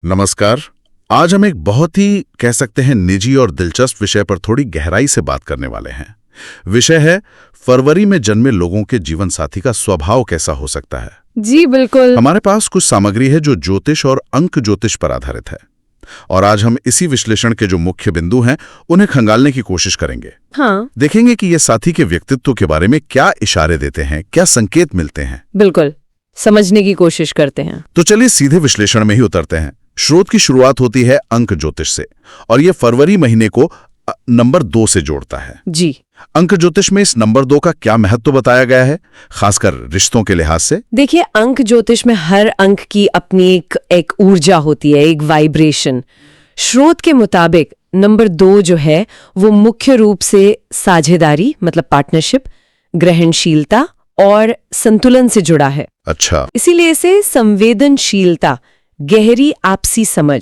नमस्कार। आज हम एक बहुत ही कह सकते हैं निजी और दिलचस्प विषय पर थोड़ी गहराई से बात करने वाले हैं। विषय है फरवरी में जन्मे लोगों के जीवन साथी का स्वभाव कैसा हो सकता है। जी बिल्कुल। हमारे पास कुछ सामग्री है जो ज्योतिष और अंक ज्योतिष पर आधारित है और आज हम इसी विश्लेषण के जो मुख्य बिंदु हैं उन्हें खंगालने की कोशिश करेंगे। हाँ देखेंगे कि ये साथी के व्यक्तित्व के बारे में क्या इशारे देते हैं, क्या संकेत मिलते हैं। बिल्कुल समझने की कोशिश करते हैं। तो चलिए सीधे विश्लेषण में ही उतरते हैं। स्रोत की शुरुआत होती है अंक ज्योतिष से और ये फरवरी महीने को नंबर 2 से जोड़ता है। जी अंक ज्योतिष में इस नंबर 2 का क्या महत्व बताया गया है, खासकर रिश्तों के लिहाज से। देखिए, अंक ज्योतिष में हर अंक की अपनी एक ऊर्जा होती है, एक वाइब्रेशन। स्रोत के मुताबिक नंबर 2 जो है वो मुख्य रूप से साझेदारी मतलब पार्टनरशिप, ग्रहणशीलता और संतुलन से जुड़ा है। अच्छा, इसीलिए इसे संवेदनशीलता, गहरी आपसी समझ,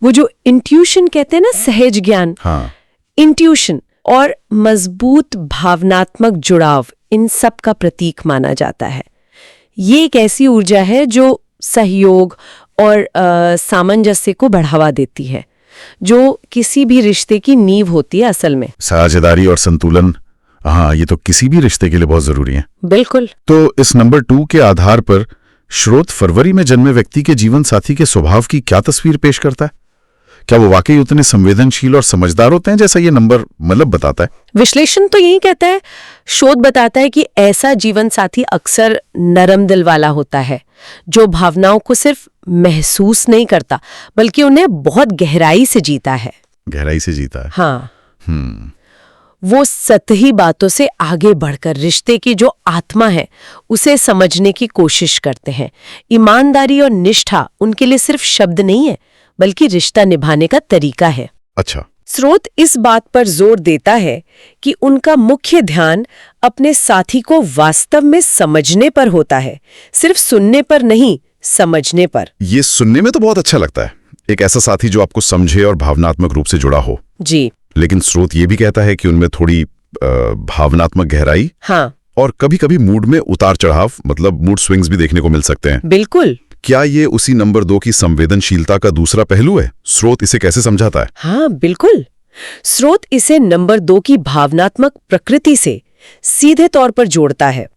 वो जो इंट्यूशन कहते हैं ना, सहज ज्ञान, हाँ, इंट्यूशन और मजबूत भावनात्मक जुड़ाव, इन सब का प्रतीक माना जाता है। ये एक ऐसी ऊर्जा है जो सहयोग और सामंजस्य को बढ़ावा देती है, जो किसी भी रिश्ते की नींव होती है असल में। साझेदारी और संतुलन, हाँ, ये तो किसी भी रिश्ते के लिए बहुत जरूरी है। बिल्कुल। तो इस नंबर 2 के आधार पर स्रोत फरवरी में जन्मे व्यक्ति के जीवन साथी के स्वभाव की क्या तस्वीर पेश करता है? क्या वो वाकई उतने संवेदनशील और समझदार होते हैं जैसा ये नंबर बताता है? विश्लेषण तो यही कहता है, शोध बताता है कि ऐसा जीवन साथी अक्सर नरम दिल वाला होता है, जो भावनाओं को सिर्फ महसूस नहीं करता बल्कि उन्हें बहुत गहराई से जीता है। गहराई से जीता है। हाँ। वो सतही बातों से आगे बढ़कर रिश्ते की जो आत्मा है उसे समझने की कोशिश करते हैं। ईमानदारी और निष्ठा उनके लिए सिर्फ शब्द नहीं है बल्कि रिश्ता निभाने का तरीका है। अच्छा। स्रोत इस बात पर जोर देता है कि उनका मुख्य ध्यान अपने साथी को वास्तव में समझने पर होता है, सिर्फ सुनने पर नहीं, समझने पर। ये सुनने में तो बहुत अच्छा लगता है, एक ऐसा साथी जो आपको समझे और भावनात्मक रूप से जुड़ा हो। जी। लेकिन स्रोत ये भी कहता है कि उनमें थोड़ी भावनात्मक गहराई, हाँ, और कभी-कभी मूड में उतार चढ़ाव मतलब मूड स्विंग्स भी देखने को मिल सकते हैं। बिल्कुल। क्या ये उसी नंबर 2 की संवेदनशीलता का दूसरा पहलू है? स्रोत इसे कैसे समझाता है? हाँ बिल्कुल। स्रोत इसे नंबर 2 की भावनात्मक प्रकृति से सीधे तौर पर जोड़ता है।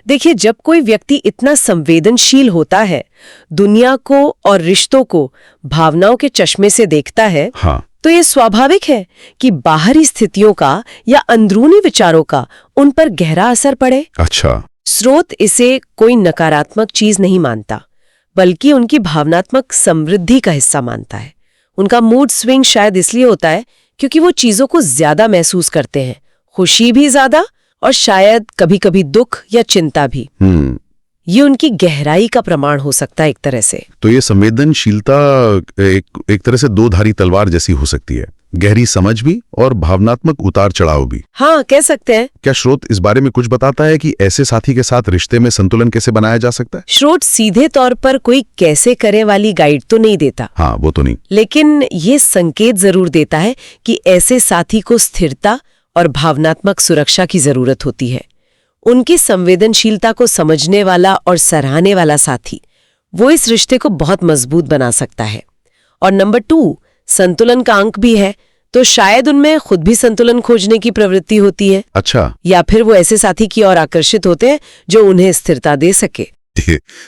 देखिए, जब कोई व्यक्ति इतना संवेदनशील होता है, दुनिया को और रिश्तों को भावनाओं के चश्मे से देखता है, हाँ, तो ये स्वाभाविक है कि बाहरी स्थितियों का या अंदरूनी विचारों का उन पर गहरा असर पड़े। अच्छा। स्रोत इसे कोई नकारात्मक चीज नहीं मानता बल्कि उनकी भावनात्मक समृद्धि का हिस्सा मानता है। उनका मूड स्विंग शायद इसलिए होता है क्योंकि वो चीजों को ज्यादा महसूस करते हैं, खुशी भी ज्यादा और शायद कभी-कभी दुख या चिंता भी। ये उनकी गहराई का प्रमाण हो सकता है एक तरह से। तो ये संवेदनशीलता एक तरह से दो धारी तलवार जैसी हो सकती है, गहरी समझ भी और भावनात्मक उतार चढ़ाव भी। हाँ, कह सकते हैं। क्या स्रोत इस बारे में कुछ बताता है कि ऐसे साथी के साथ रिश्ते में संतुलन कैसे बनाया जा सकता है? स्रोत सीधे तौर पर कोई कैसे करे वाली गाइड तो नहीं देता। हाँ, वो तो नहीं, लेकिन ये संकेत जरूर देता है कि ऐसे साथी को स्थिरता और भावनात्मक सुरक्षा की जरूरत होती है। उनकी संवेदनशीलता को समझने वाला और सराहने वाला साथी, वो इस रिश्ते को बहुत मजबूत बना सकता है। और नंबर 2 संतुलन का अंक भी है, तो शायद उनमें खुद भी संतुलन खोजने की प्रवृत्ति होती है। अच्छा। या फिर वो ऐसे साथी की ओर आकर्षित होते हैं जो उन्हें स्थिरता दे सके।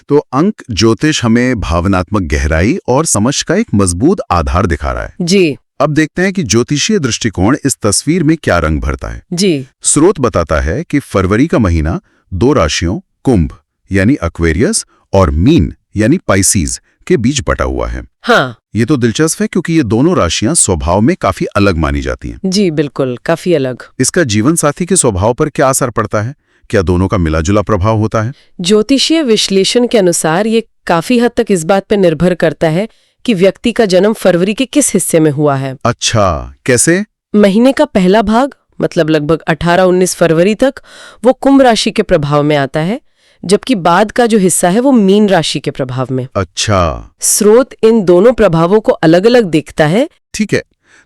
तो अंक ज्योतिष हमें भावनात्मक गहराई और समझ का एक मजबूत आधार दिखा रहा है। जी। अब देखते हैं कि ज्योतिषीय दृष्टिकोण इस तस्वीर में क्या रंग भरता है। जी। स्रोत बताता है कि फरवरी का महीना 2 राशियों कुंभ यानी एक्वेरियस और मीन यानी पाइसीज के बीच बटा हुआ है। हाँ, ये तो दिलचस्प है क्योंकि ये दोनों राशियां स्वभाव में काफी अलग मानी जाती हैं। जी बिल्कुल, काफी अलग। इसका जीवन साथी के स्वभाव पर क्या असर पड़ता है? क्या दोनों का मिला-जुला प्रभाव होता है? ज्योतिषीय विश्लेषण के अनुसार ये काफी हद तक इस बात पर निर्भर करता है कि व्यक्ति का जन्म फरवरी के किस हिस्से में हुआ है। अच्छा, कैसे? महीने का पहला भाग मतलब लगभग 18-19 फरवरी तक वो कुंभ राशि के प्रभाव में आता है, जबकि बाद का जो हिस्सा है वो मीन राशि के प्रभाव में। अच्छा। स्रोत इन दोनों प्रभावों को अलग अलग देखता है। ठीक है,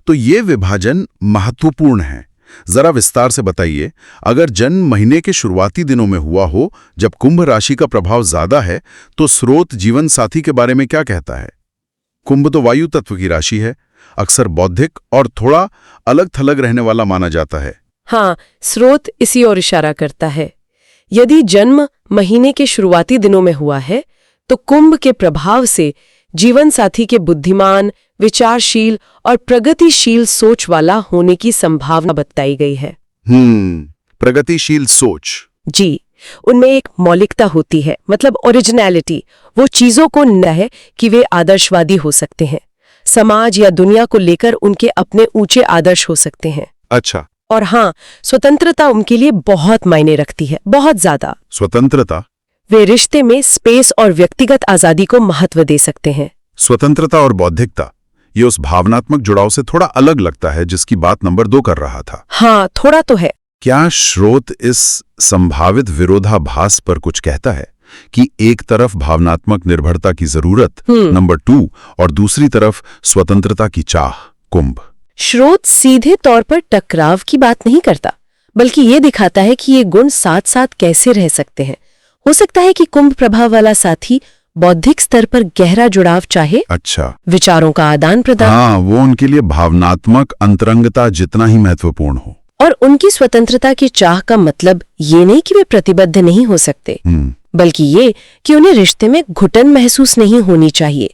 तो ये विभाजन महत्वपूर्ण है। जरा विस्तार से बताइए, अगर जन्म महीने के शुरुआती दिनों में हुआ हो, जब कुंभ राशि का प्रभाव ज्यादा है, तो स्रोत जीवन साथी के बारे में क्या कहता है? कुंभ तो वायु तत्व की राशि है, अक्सर बौद्धिक और थोड़ा अलग थलग रहने वाला माना जाता है। हाँ, स्रोत इसी ओर इशारा करता है। यदि जन्म महीने के शुरुआती दिनों में हुआ है तो कुंभ के प्रभाव से जीवन साथी के बुद्धिमान, विचारशील और प्रगतिशील सोच वाला होने की संभावना बताई गई है। प्रगतिशील सोच। जी, उनमें एक मौलिकता होती है, मतलब ओरिजिनलिटी। वो चीजों को न है कि वे आदर्शवादी हो सकते हैं। समाज या दुनिया को लेकर उनके अपने ऊंचे आदर्श हो सकते हैं। अच्छा। और हाँ, स्वतंत्रता उनके लिए बहुत मायने रखती है, बहुत ज्यादा। स्वतंत्रता? वे रिश्ते में स्पेस और व्यक्तिगत आजादी को महत्व दे सकते हैं। स्वतंत्रता और बौद्धिकता, ये उस भावनात्मक जुड़ाव से थोड़ा अलग लगता है जिसकी बात नंबर 2 कर रहा था। हाँ, थोड़ा तो है। क्या स्रोत इस संभावित विरोधाभास पर कुछ कहता है कि एक तरफ भावनात्मक निर्भरता की जरूरत नंबर 2 और दूसरी तरफ स्वतंत्रता की चाह कुंभ? स्रोत सीधे तौर पर टकराव की बात नहीं करता, बल्कि ये दिखाता है कि ये गुण साथ साथ कैसे रह सकते हैं। हो सकता है कि कुंभ प्रभाव वाला साथी बौद्धिक स्तर पर गहरा जुड़ाव चाहे। अच्छा। विचारों का आदान प्रदान। हाँ, वो उनके लिए भावनात्मक अंतरंगता जितना ही महत्वपूर्ण हो। और उनकी स्वतंत्रता की चाह का मतलब ये नहीं कि वे प्रतिबद्ध नहीं हो सकते, बल्कि ये कि उन्हें रिश्ते में घुटन महसूस नहीं होनी चाहिए।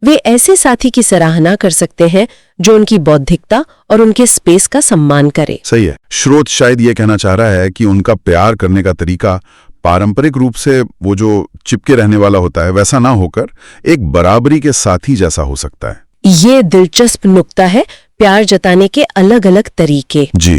वे ऐसे साथी की सराहना कर सकते हैं जो उनकी बौद्धिकता और उनके स्पेस का सम्मान करे। सही है। स्रोत शायद ये कहना चाह रहा है कि उनका प्यार करने का तरीका पारंपरिक रूप से वो जो चिपके रहने वाला होता है वैसा ना होकर एक बराबरी के साथी जैसा हो सकता है। ये दिलचस्प नुक्ता है, प्यार जताने के अलग अलग तरीके। जी।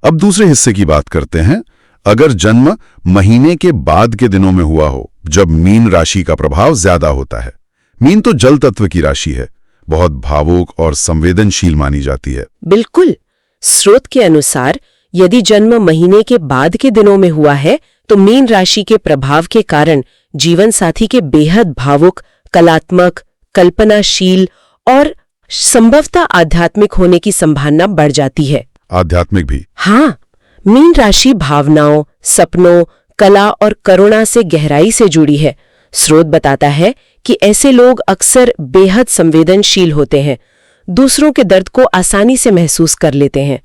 अब दूसरे हिस्से की बात करते हैं। अगर जन्म महीने के बाद के दिनों में हुआ हो, जब मीन राशि का प्रभाव ज्यादा होता है। मीन तो जल तत्व की राशि है, बहुत भावुक और संवेदनशील मानी जाती है। बिल्कुल। स्रोत के अनुसार यदि जन्म महीने के बाद के दिनों में हुआ है तो मीन राशि के प्रभाव के कारण जीवन साथी के बेहद भावुक, कलात्मक, कल्पनाशील और संभवतः आध्यात्मिक होने की संभावना बढ़ जाती है। आध्यात्मिक भी? हाँ, मीन राशि भावनाओं, सपनों, कला और करुणा से गहराई से जुड़ी है। स्रोत बताता है कि ऐसे लोग अक्सर बेहद संवेदनशील होते हैं, दूसरों के दर्द को आसानी से महसूस कर लेते हैं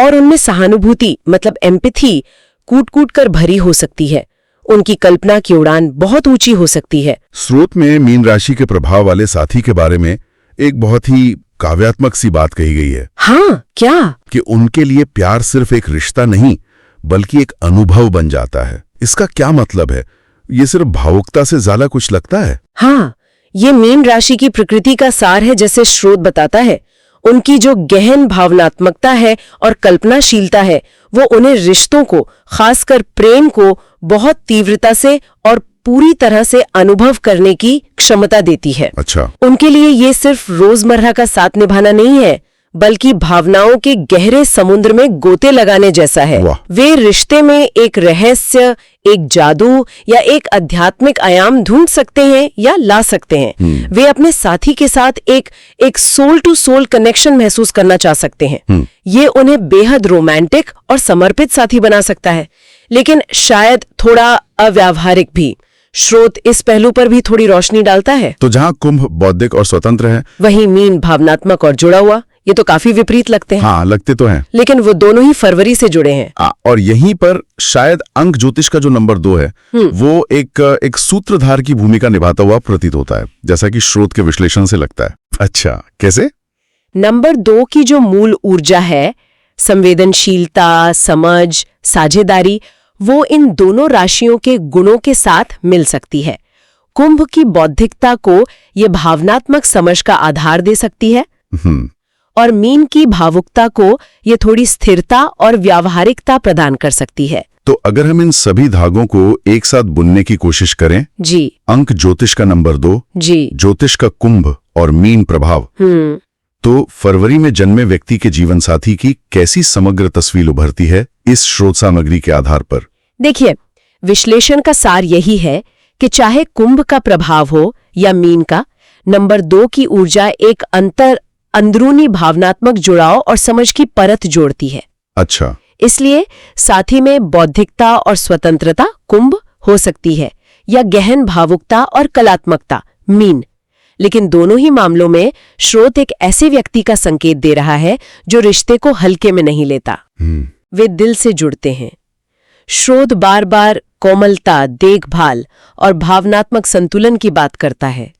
और उनमें सहानुभूति मतलब एम्पैथी कूट कूट कर भरी हो सकती है। उनकी कल्पना की उड़ान बहुत ऊंची हो सकती है। स्रोत में मीन राशि के प्रभाव वाले साथी के बारे में एक बहुत ही काव्यात्मक सी बात कही गई है। हाँ, क्या? कि उनके लिए प्यार सिर्फ एक रिश्ता नहीं बल्कि एक अनुभव बन जाता है। इसका क्या मतलब है? ये सिर्फ भावुकता से ज्यादा कुछ लगता है? हाँ, ये मीन राशि की प्रकृति का सार है, जैसे स्रोत बताता है। उनकी जो गहन भावनात्मकता है और कल्पनाशीलता है वो उन्हें रिश्तों को, खासकर प्रेम को बहुत तीव्रता से और पूरी तरह से अनुभव करने की क्षमता देती है। अच्छा। उनके लिए ये सिर्फ रोजमर्रा का साथ निभाना नहीं है, बल्कि भावनाओं के गहरे समुद्र में गोते लगाने जैसा है। वे रिश्ते में एक रहस्य, एक जादू या एक आध्यात्मिक आयाम ढूंढ सकते हैं या ला सकते हैं। वे अपने साथी के साथ एक सोल टू सोल कनेक्शन महसूस करना चाह सकते हैं। ये उन्हें बेहद रोमांटिक और समर्पित साथी बना सकता है, लेकिन शायद थोड़ा अव्यावहारिक भी। स्रोत इस पहलू पर भी थोड़ी रोशनी डालता है। तो जहाँ कुंभ बौद्धिक और स्वतंत्र है, वहीं मीन भावनात्मक और जुड़ा हुआ। ये तो काफी विपरीत लगते हैं। हाँ, लगते तो हैं, लेकिन वो दोनों ही फरवरी से जुड़े हैं। और यहीं पर शायद अंक ज्योतिष का जो नंबर 2 है वो एक सूत्रधार की भूमिका निभाता हुआ प्रतीत होता है, जैसा कि स्रोत के विश्लेषण से लगता है। अच्छा, कैसे? नंबर 2 की जो मूल ऊर्जा है, संवेदनशीलता, समझ, साझेदारी, वो इन दोनों राशियों के गुणों के साथ मिल सकती है। कुंभ की बौद्धिकता को ये भावनात्मक समझ का आधार दे सकती है और मीन की भावुकता को ये थोड़ी स्थिरता और व्यावहारिकता प्रदान कर सकती है। तो अगर हम इन सभी धागों को एक साथ बुनने की कोशिश करें, जी, अंक ज्योतिष का नंबर 2, जी, ज्योतिष का कुंभ और मीन प्रभाव, तो फरवरी में जन्मे व्यक्ति के जीवन साथी की कैसी समग्र तस्वीर उभरती है इस स्रोत सामग्री के आधार पर? देखिए, विश्लेषण का सार यही है कि चाहे कुंभ का प्रभाव हो या मीन का, नंबर 2 की ऊर्जा एक अंदरूनी भावनात्मक जुड़ाव और समझ की परत जोड़ती है। अच्छा। इसलिए साथी में बौद्धिकता और स्वतंत्रता कुंभ हो सकती है या गहन भावुकता और कलात्मकता मीन। लेकिन दोनों ही मामलों में स्रोत एक ऐसे व्यक्ति का संकेत दे रहा है जो रिश्ते को हल्के में नहीं लेता। वे दिल से जुड़ते हैं। स्रोत बार बार कोमलता, देखभाल और भावनात्मक संतुलन की बात करता है,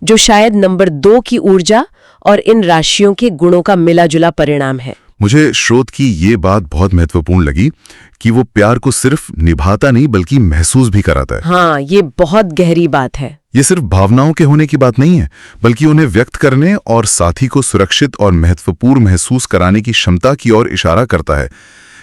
जो शायद नंबर 2 की ऊर्जा और इन राशियों के गुणों का मिला-जुला परिणाम है। मुझे स्रोत की ये बात बहुत महत्वपूर्ण लगी कि वो प्यार को सिर्फ निभाता नहीं बल्कि महसूस भी कराता है। हाँ, ये बहुत गहरी बात है। ये सिर्फ भावनाओं के होने की बात नहीं है, बल्कि उन्हें व्यक्त करने और साथी को सुरक्षित और महत्वपूर्ण महसूस कराने की क्षमता की ओर इशारा करता है।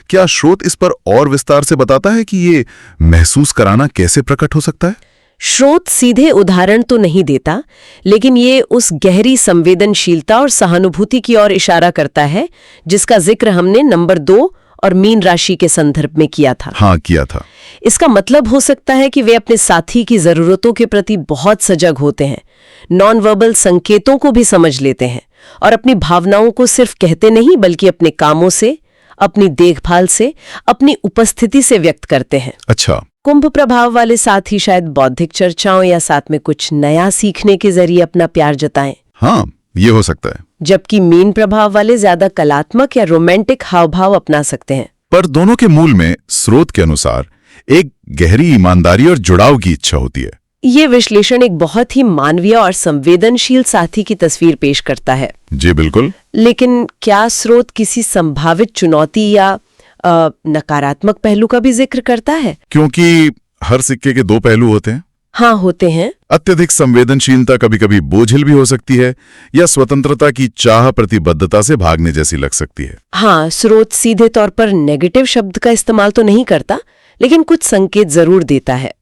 क्या स्रोत इस पर और विस्तार से बताता है कि ये महसूस कराना कैसे प्रकट हो सकता है? स्रोत सीधे उदाहरण तो नहीं देता, लेकिन ये उस गहरी संवेदनशीलता और सहानुभूति की ओर इशारा करता है जिसका जिक्र हमने नंबर 2 और मीन राशि के संदर्भ में किया था। हाँ, किया था। इसका मतलब हो सकता है कि वे अपने साथी की जरूरतों के प्रति बहुत सजग होते हैं, नॉन वर्बल संकेतों को भी समझ लेते हैं और अपनी भावनाओं को सिर्फ कहते नहीं बल्कि अपने कामों से, अपनी देखभाल से, अपनी उपस्थिति से व्यक्त करते हैं। अच्छा। कुंभ प्रभाव वाले साथी शायद बौद्धिक चर्चाओं या साथ में कुछ नया सीखने के जरिए अपना प्यार जताएं। हाँ, ये हो सकता है। जबकि मीन प्रभाव वाले ज्यादा कलात्मक या रोमांटिक हाव-भाव अपना सकते हैं। पर दोनों के मूल में स्रोत के अनुसार एक गहरी ईमानदारी और जुड़ाव की इच्छा होती है। ये विश्लेषण एक बहुत ही मानवीय और संवेदनशील साथी की तस्वीर पेश करता है। जी बिल्कुल। लेकिन क्या स्रोत किसी संभावित चुनौती या नकारात्मक पहलू का भी जिक्र करता है? क्योंकि हर सिक्के के 2 पहलू होते हैं। हाँ, होते हैं। अत्यधिक संवेदनशीलता कभी कभी बोझिल भी हो सकती है या स्वतंत्रता की चाह प्रतिबद्धता से भागने जैसी लग सकती है। हाँ, स्रोत सीधे तौर पर नेगेटिव शब्द का इस्तेमाल तो नहीं करता, लेकिन कुछ संकेत जरूर देता है,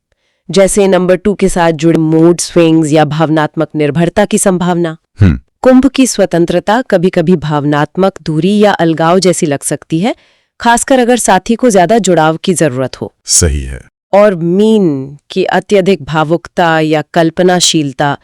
जैसे नंबर 2 के साथ जुड़े मूड स्विंग्स या भावनात्मक निर्भरता की संभावना। कुंभ की स्वतंत्रता कभी कभी भावनात्मक दूरी या अलगाव जैसी लग सकती है, खासकर अगर साथी को ज्यादा जुड़ाव की जरूरत हो। सही है। और मीन की अत्यधिक भावुकता या कल्पनाशीलता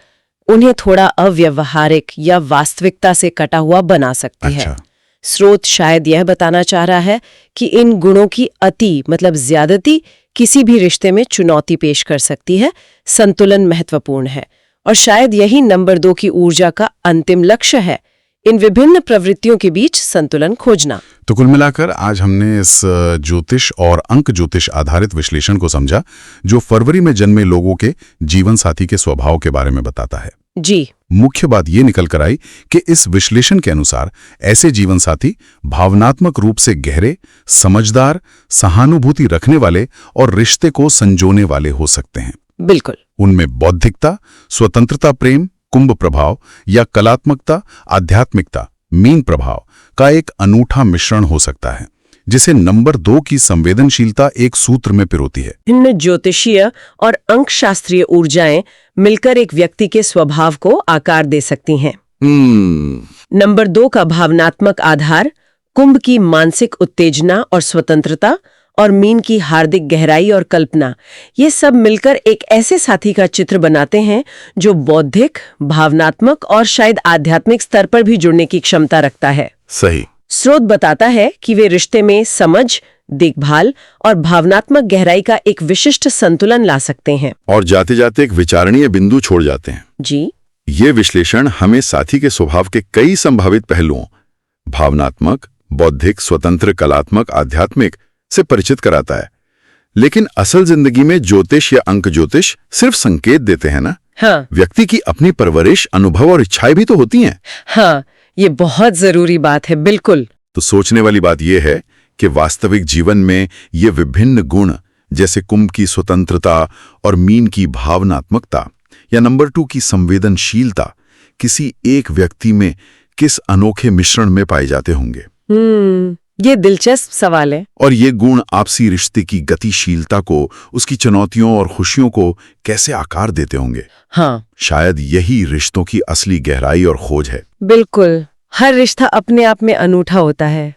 उन्हें थोड़ा अव्यवहारिक या वास्तविकता से कटा हुआ बना सकती है। स्रोत शायद यह बताना चाह रहा है कि इन गुणों की अति मतलब ज्यादती किसी भी रिश्ते में चुनौती पेश कर सकती है। संतुलन महत्वपूर्ण है और शायद यही नंबर 2 की ऊर्जा का अंतिम लक्ष्य है, इन विभिन्न प्रवृत्तियों के बीच संतुलन खोजना। तो कुल मिलाकर आज हमने इस ज्योतिष और अंक ज्योतिष आधारित विश्लेषण को समझा, जो फरवरी में जन्मे लोगों के जीवन साथी के स्वभाव के बारे में बताता है। जी। मुख्य बात ये निकल कर आई कि इस विश्लेषण के अनुसार ऐसे जीवन साथी भावनात्मक रूप से गहरे, समझदार, सहानुभूति रखने वाले और रिश्ते को संजोने वाले हो सकते हैं। बिल्कुल। उनमें बौद्धिकता, स्वतंत्रता, प्रेम, कुंभ प्रभाव या कलात्मकता, आध्यात्मिकता, मीन प्रभाव का एक अनूठा मिश्रण हो सकता है, जिसे नंबर 2 की संवेदनशीलता एक सूत्र में पिरोती है। भिन्न ज्योतिषीय और अंकशास्त्रीय ऊर्जाएं मिलकर एक व्यक्ति के स्वभाव को आकार दे सकती हैं। नंबर 2 का भावनात्मक आधार, कुंभ की मानसिक उत्तेजना और स्वतंत्रता और मीन की हार्दिक गहराई और कल्पना, ये सब मिलकर एक ऐसे साथी का चित्र बनाते हैं जो बौद्धिक, भावनात्मक और शायद आध्यात्मिक स्तर पर भी जुड़ने की क्षमता रखता है। सही। स्रोत बताता है कि वे रिश्ते में समझ, देखभाल और भावनात्मक गहराई का एक विशिष्ट संतुलन ला सकते हैं। और जाते जाते एक विचारणीय बिंदु छोड़ जाते हैं। जी। ये विश्लेषण हमें साथी के स्वभाव के कई संभावित पहलुओं, भावनात्मक, बौद्धिक, स्वतंत्र, कलात्मक, आध्यात्मिक से परिचित कराता है। लेकिन असल जिंदगी में ज्योतिष या अंक ज्योतिष सिर्फ संकेत देते हैं ना? हाँ। व्यक्ति की अपनी परवरिश, अनुभव और इच्छाएं भी तो होती हैं। हाँ, ये बहुत जरूरी बात है। बिल्कुल। तो सोचने वाली बात यह है कि वास्तविक जीवन में ये विभिन्न गुण, जैसे कुंभ की स्वतंत्रता और मीन की भावनात्मकता या नंबर 2 की संवेदनशीलता, किसी एक व्यक्ति में किस अनोखे मिश्रण में पाए जाते होंगे। ये दिलचस्प सवाल है। और ये गुण आपसी रिश्ते की गतिशीलता को, उसकी चुनौतियों और खुशियों को कैसे आकार देते होंगे। हाँ, शायद यही रिश्तों की असली गहराई और खोज है। बिल्कुल। हर रिश्ता अपने आप में अनूठा होता है।